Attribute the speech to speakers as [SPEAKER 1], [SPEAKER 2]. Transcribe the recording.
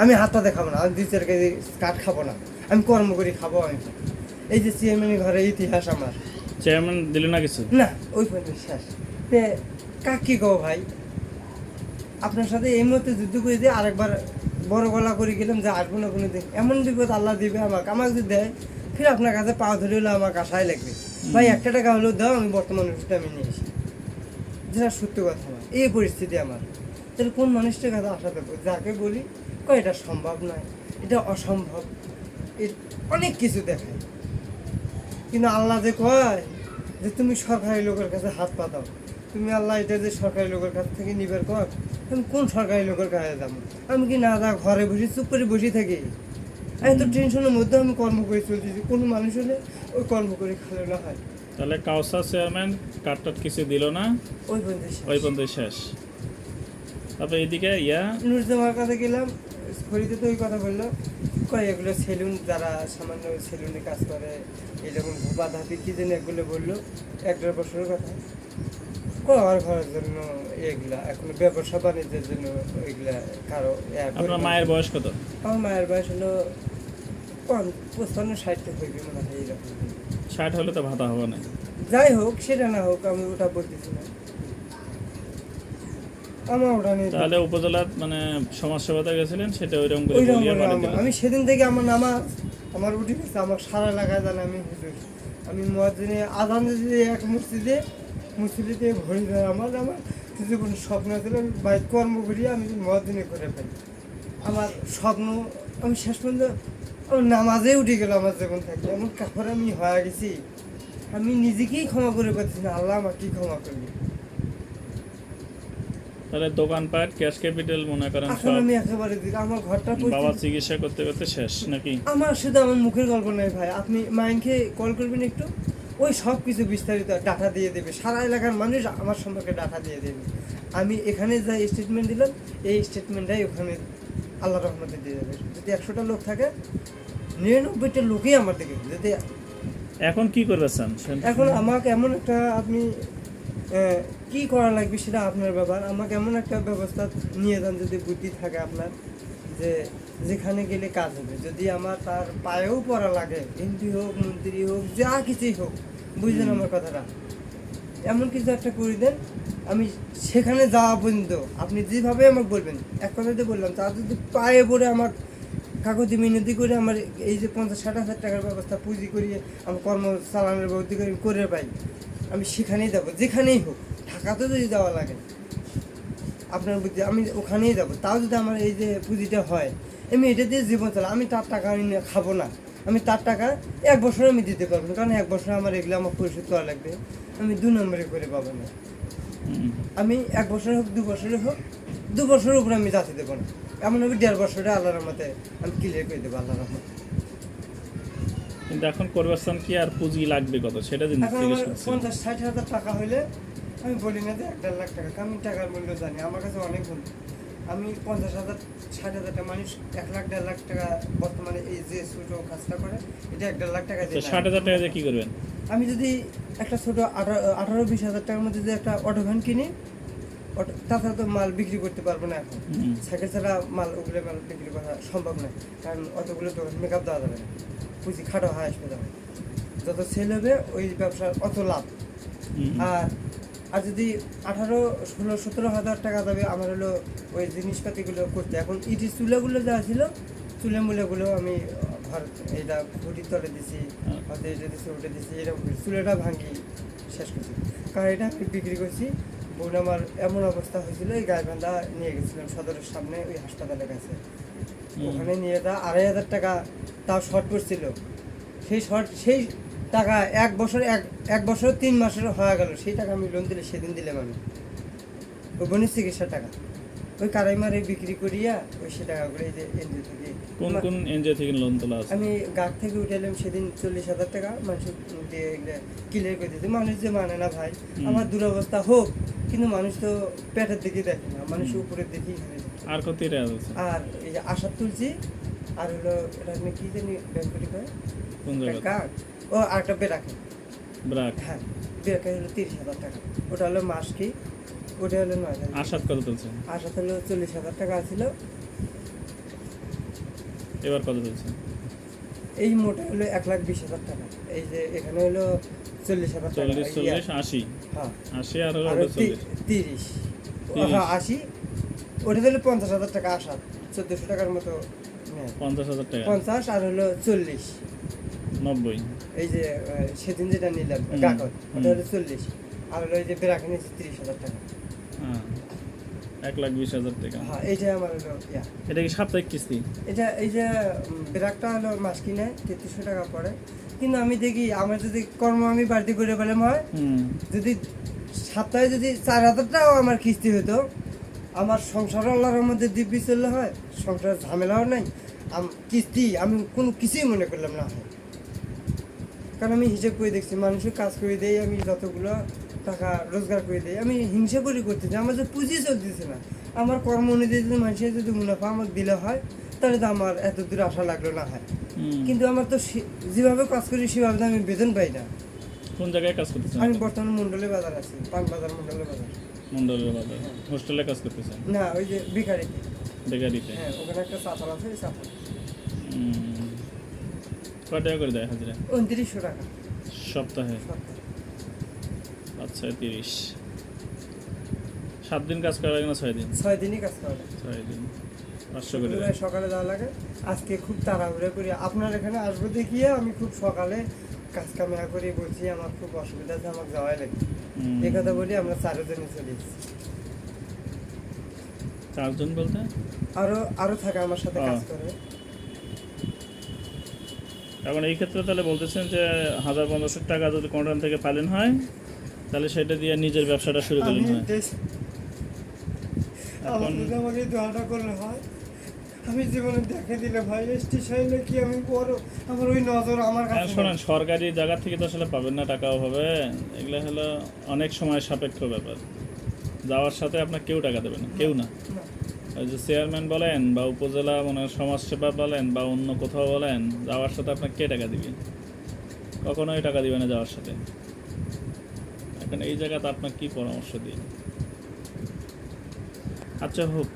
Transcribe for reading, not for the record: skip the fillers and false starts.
[SPEAKER 1] আমি হাত পাতে খাবো না, আমি 2-4 কেজি কাঠ খাবো না, আমি কর্ম করি খাবো। আমি এই যে চেয়ারম্যানের ঘরে ইতিহাস আমার,
[SPEAKER 2] চেয়ারম্যান দিল না কিছু?
[SPEAKER 1] না ওই পর্যন্ত শেষ। তে কাক কি কও ভাই, আপনার সাথে এই মুহূর্তে যুদ্ধ করে দিয়ে আরেকবার বড় গলা করে গেলাম যে আসবো না কোনো দিন। এমন বিপদ আল্লাহ দিবে আমাকে, আমাকে যদি দেয় ফির আপনার কাছে পা ধরে হলেও আমাকে আশায় লাগবে ভাই 1 টাকা হলেও দাও, আমি বর্তমান ওষুধটা আমি নিয়ে আসি। যেটা সত্য কথা আমার, এই পরিস্থিতি আমার। তাহলে কোন মানুষটার কাছে আশা দেবো? যাকে বলি কয় এটা সম্ভব নয়, এটা অসম্ভব, অনেক কিছু দেখায়। কিন্তু আল্লাহ যে কয় যে তুমি সরকারি লোকের কাছে হাত পাতাও, তুমি আল্লাহ এটা যে সরকারি লোকের কাছ থেকে নিবার কর, আমি কোন সরকারি লোকের কাছে যাবো? আমি কি না যা ঘরে বসে চুপ করে বসে থাকি? আমি তো টেনশনের মধ্যে আমি কর্ম করে চলতেছি। কোনো মানুষ হলে ওই কর্ম করে খালে না হয়।
[SPEAKER 2] তাহলে কাউসার চেয়ারম্যান কার্ডটাট কিছু দিল না,
[SPEAKER 1] ওই পর্যন্ত
[SPEAKER 2] ওই পর্যন্ত শেষ। তারপরে এইদিকে
[SPEAKER 1] নুরজামার কাছে গেলাম, খরিদে তো ওই কথা বললো, কয় এগুলো সেলুন, যারা সামান্য সেলুনে কাজ করে এরকম ধোপা ধাপি কি যেন এগুলো বললো, 1-1.5 বছরের কথা। কর ঘরের জন্য এগুলা, এখন ব্যবসা বাণিজ্যের জন্য এগুলা কারো।
[SPEAKER 2] আপনার মায়ের বয়স কত?
[SPEAKER 1] আমার মায়ের বয়স হলো 55-60 হইবে মনে হয় এরকম।
[SPEAKER 2] 60 হলে তো ভাতা হবে না।
[SPEAKER 1] যাই হোক, সেটা না হোক, আমি ওটা বলতেছি না, আমার ওটা নেই।
[SPEAKER 2] তাহলে উপজেলার মানে সমাজসেবাতে গেছিলেন, সেটা ওইরকম করে
[SPEAKER 1] ওইরকম
[SPEAKER 2] বলিয়ে
[SPEAKER 1] করে
[SPEAKER 2] পাঠিয়ে দিলেন।
[SPEAKER 1] আমি সেদিন থেকে আমার নামাজ আমার উঠে গেছে, আমার সারা এলাকায় জানে আমি হুজুর। আমি মুয়াজ্জিনে আজান যদি এক মসজিদে ভরে যায়, আমার জীবন স্বপ্ন ছিল আমি বাইক কর্ম করি, আমি মুয়াজ্জিনে করে পাই। আমার স্বপ্ন, আমি শেষ পর্যন্ত আমার নামাজে উঠে গেল আমার জীবন থেকে। এমন কাপড় আমি হয়ে গেছি, আমি নিজেকেই ক্ষমা করে পাচ্ছি না, আল্লাহ আমাকে ক্ষমা করবে।
[SPEAKER 2] তাহলে দোকানপাট, ক্যাশ ক্যাপিটাল মনে করেন
[SPEAKER 1] এখন
[SPEAKER 2] সব
[SPEAKER 1] আমি একেবারে দিই আমার ঘরটা
[SPEAKER 2] বাবা চিকিৎসা করতে করতে শেষ নাকি?
[SPEAKER 1] আমার শুধু আমার মুখের গল্প নয় ভাই, আপনি মাইন্ডকে কল করবেন একটু, ওই সব কিছু বিস্তারিত ডাটা দিয়ে দেবে, সারা এলাকার মানুষ আমার সম্পর্কে ডাটা দিয়ে দেবে। আমি এখানে যা স্টেটমেন্ট দিলাম, এই স্টেটমেন্টটাই ওখানে আল্লাহ রহমতে দিয়ে দেবে। যদি 100টা লোক থাকে, 99টা লোকই আমার দিকে। যদি
[SPEAKER 2] এখন কি করবে চান?
[SPEAKER 1] এখন আমাকে এমন একটা, আপনি কি করা লাগবে সেটা আপনার ব্যাপার, আমাকে এমন একটা ব্যবস্থা নিয়ে যান যদি বুদ্ধি থাকে আপনার, যে যেখানে গেলে কাজ হবে। যদি আমার তার পায়েও পড়া লাগে, এমপি হোক, মন্ত্রী হোক, যা কিছুই হোক, বুঝলেন আমার কথাটা, এমন কিছু একটা করে দেন। আমি সেখানে যাওয়া পর্যন্ত আপনি যেভাবে আমাকে বলবেন, এক কথাতে বললাম, তার যদি পায়ে পড়ে আমার কাগজে মিনতি করে আমার এই যে 50-60 হাজার টাকার ব্যবস্থা পুঁজি করিয়ে আমার কর্ম চালানোর ব্যবস্থা করে পাই, আমি সেখানেই যাবো, যেখানেই হোক। ঢাকাতে যদি যাওয়া লাগে আপনার বুদ্ধি, আমি ওখানেই যাবো। তাও যদি আমার এই যে পুঁজিটা হয়, আমি এটা দিয়ে জীবন চালা, আমি তার টাকা আমি খাবো না, আমি তার টাকা 1 বছর আমি দিতে পারবো না, কারণ 1 বছর আমার এগুলো আমার পরিশোধ করা লাগবে, আমি 2 নম্বরে করে পাবো না। আমি 1 বছর হোক, 2 বছরে হোক, 2 বছরের উপরে আমি যাতে দেবো না, এমন হবে 1.5 বছরে আল্লাহর রহমতে আমি ক্লিয়ার করে দেবো, আল্লাহর রহমতে।
[SPEAKER 2] কিন্তু এখন করবার চান কি, আর পুঁজি লাগবে কত সেটা
[SPEAKER 1] এখন আমার
[SPEAKER 2] জিজ্ঞেস করছি।
[SPEAKER 1] 50-60 হাজার টাকা হইলে, আমি বলি না যে 1.5 লাখ টাকা, আমি টাকার মূল্য জানি, আমার কাছে অনেক বন্ধু। আমি 50,000-60,000 টাকা মানুষ 1 লাখ 1.5 লাখ টাকা বর্তমানে এই যে ছোটো কাজটা করে, এটা 1.5 লাখ টাকা
[SPEAKER 2] তো
[SPEAKER 1] দিয়ে
[SPEAKER 2] 60,000 টাকা দিয়ে কি করবেন?
[SPEAKER 1] আমি যদি একটা ছোটো 18-20 হাজার টাকার মধ্যে যদি একটা অটো ভ্যান কিনি, অটো, তাছাড়া তো মাল বিক্রি করতে পারবো না এখন। সাইকেল ছাড়া মাল, ওগুলো মাল বিক্রি করা সম্ভব নয়, কারণ অতগুলো তো মেকআপ দেওয়া যাবে না, পুঁজি খাটো হয় আসবে যাবে। যত সেল হবে ওই ব্যবসার অত লাভ। আর যদি 18-16-17 হাজার টাকা যাবে আমার হলো ওই জিনিসপাতিগুলো করতে। এখন ইটির চুলাগুলো যা ছিল, চুলামুলাগুলো আমি ঘর এটা ঘুটির তলে দিছি, হয়তো এটা দিছি, ওটা দিছি, এরকম চুলাটা ভাঙি শেষ করছি, কারণ এটা আমি বিক্রি করছি। বোন আমার এমন অবস্থা হয়েছিল, এই গাইবান্ধা নিয়ে গেছিলাম সদরের সামনে ওই হাসপাতালের কাছে, ওখানে নিয়ে তা 2,500 টাকা তাও শর্ট পড়ছিল। সেই টাকা 1 বছর 3 মাসের হয়ে গেল, সেই টাকা আমি লোন দিলে সেদিন দিলাম আমি, ওই বোনের চিকিৎসার টাকা, ওই কারাইমারে বিক্রি করিয়া ওই সে টাকাগুলো এই যে এনজিও থেকে।
[SPEAKER 2] কোন এনজিও থেকে লোন তোলা আছে?
[SPEAKER 1] আমি গাছ থেকে উঠাইলাম সেদিন 40,000 টাকা, মানুষ দিয়ে ক্লিয়ার করে দিতে। মানুষ যে মানে না ভাই, আমার দুরবস্থা হোক, কিন্তু মানুষ তো পেটের দিকে দেখে না, মানুষ উপরের দিকেই খাবে।
[SPEAKER 2] আর কত টাকা আছে?
[SPEAKER 1] আর এই যে আশার তুলছি, আর হলো এটা আপনি কি জানি ব্যাংকটি করে
[SPEAKER 2] কোন জায়গা?
[SPEAKER 1] কার্ড, ও আরেকটা বেরাকে,
[SPEAKER 2] ব্রাক।
[SPEAKER 1] হ্যাঁ বেরাকে হলো 30,000 টাকা, ওটা হলো মাস কি, ওটা হলো 9,000।
[SPEAKER 2] আশাত কত তুলছে?
[SPEAKER 1] আশা হলো 40,000 টাকা ছিল,
[SPEAKER 2] এবার কত চলছে?
[SPEAKER 1] এই মোটা হলো 1,20,000 টাকা। এই যে এখানে হলো 40,000 টাকা।
[SPEAKER 2] 40, 40, 80,
[SPEAKER 1] হ্যাঁ
[SPEAKER 2] 80 আর হলো
[SPEAKER 1] আর
[SPEAKER 2] 40,
[SPEAKER 1] 30
[SPEAKER 2] 30
[SPEAKER 1] হ্যাঁ 80, ওটা হলো 50,000 টাকা আসা, 1400 টাকার মতো নেয়।
[SPEAKER 2] 50,000 টাকা,
[SPEAKER 1] 50 আর হলো 40।
[SPEAKER 2] 90,
[SPEAKER 1] এই যে সেদিন যেটা নিলাম
[SPEAKER 2] হুম,
[SPEAKER 1] গাকর, ওটা
[SPEAKER 2] হুম।
[SPEAKER 1] হলো 40, আর হলো এই যে বেরাকে নিয়েছি 30,000 টাকা।
[SPEAKER 2] হ্যাঁ 1,20,000 টাকা।
[SPEAKER 1] হ্যাঁ এইটা আমার হলো ইয়া।
[SPEAKER 2] এটা কি সাপ্তাহিক কিস্তি?
[SPEAKER 1] এটা এই যে বেরাকটা হলো মাস কিনে 3300 টাকা পড়ে, কিন্তু আমি দেখি আমার যদি কর্ম আমি বাড়তি করে পেলাম হয়,
[SPEAKER 2] হুম,
[SPEAKER 1] যদি সপ্তাহে যদি 4,000 টাকাও আমার কিস্তি হতো, আমার সংসার আল্লাহর মধ্যে দিব্যি চললে হয়, সংসার ঝামেলাও নাই, কিস্তি আমি কোনো কিছুই মনে করলাম না হয়। কারণ আমি হিসেব করে দেখছি, মানুষের কাজ করে দেই, আমি যতগুলো টাকা রোজগার করে দেই, আমি হিংসা করে করতেছি, আমার যে পুঁজি চলতেছে না, আমার কর্ম অনুযায়ী যদি মানুষের যদি মুনাফা আমাকে দিলে হয়, তাহলে তো আমার এত দূর আশা লাগলো না হয়।
[SPEAKER 2] হুম।
[SPEAKER 1] কিন্তু আমার তো যেভাবে কাজ করি সেভাবে তো আমি বেতন পাই না।
[SPEAKER 2] কোন জায়গায় কাজ করতেছেন?
[SPEAKER 1] আমি বর্তমানে মন্ডলে বাজার আছি, পানবাজার মন্ডলে বাজার।
[SPEAKER 2] মন্ডলের বাজার। হোস্টেলে কাজ করতেছেন?
[SPEAKER 1] না ওই যে বেকারিতে।
[SPEAKER 2] বেকারিতে।
[SPEAKER 1] হ্যাঁ ওখানে একটা চাতাল আছে, ওই চাতাল।
[SPEAKER 2] হুম। কয় টাকা করে দেয় হাজিরা
[SPEAKER 1] 2900 টাকা
[SPEAKER 2] সপ্তাহে?
[SPEAKER 1] সপ্তাহে।
[SPEAKER 2] আচ্ছা 30, 7 দিন কাজ করা লাগে না 6 দিন?
[SPEAKER 1] 6 দিনই কাজ করা লাগে।
[SPEAKER 2] 6 দিন 500 করে দেয়।
[SPEAKER 1] শুক্রবারে সকালে যাওয়া লাগে। আজকে খুব তাড়াহুড়ো করি আপনার এখানে আসবো দেখিয়ে আমি খুব সকালে কাজ কামনা করে বলছি, আমার খুব অসুবিধা আছে, আমাকে যাওয়াই লাগে।
[SPEAKER 2] হুম।
[SPEAKER 1] এই কথা বলি আমরা 4 জনে চলে এসেছি।
[SPEAKER 2] 4 জন বলতে?
[SPEAKER 1] আরো থাকে আমার সাথে কাজ
[SPEAKER 2] ও।
[SPEAKER 1] করে।
[SPEAKER 2] এখন এই ক্ষেত্রে তাহলে বলতেছেন যে 1,500 টাকা যদি কোনটান থেকে পালন হয়, তাহলে সেটা দিয়ে নিজের ব্যবসাটা শুরু
[SPEAKER 1] আমি
[SPEAKER 2] করলেন হয়।
[SPEAKER 1] আমার
[SPEAKER 2] এখন
[SPEAKER 1] যদি আমাকে দোয়াটা করলে হয়, আমি জীবনে দেখে দিলে ভাই স্টেশনে কি আমি বড়, আমার ওই নজর আমার
[SPEAKER 2] হ্যাঁ,
[SPEAKER 1] কাছে
[SPEAKER 2] শোনেন, সরকারি জায়গা থেকে তো আসলে পাবেন না টাকা অভাবে। এগুলো হলো অনেক সময় সাপেক্ষ ব্যাপার। যাওয়ার সাথে আপনার কেউ টাকা দেবে না, কেউ না।
[SPEAKER 1] না।
[SPEAKER 2] ওই যে চেয়ারম্যান বলেন বা উপজেলা মানে সমাজসেবা বলেন বা অন্য কোথাও বলেন, যাওয়ার সাথে আপনার কে টাকা দিবে? কখনোই টাকা দিবে না যাওয়ার সাথে। এখন এই জায়গাতে আপনার কি পরামর্শ দিই? আচ্ছা হোক,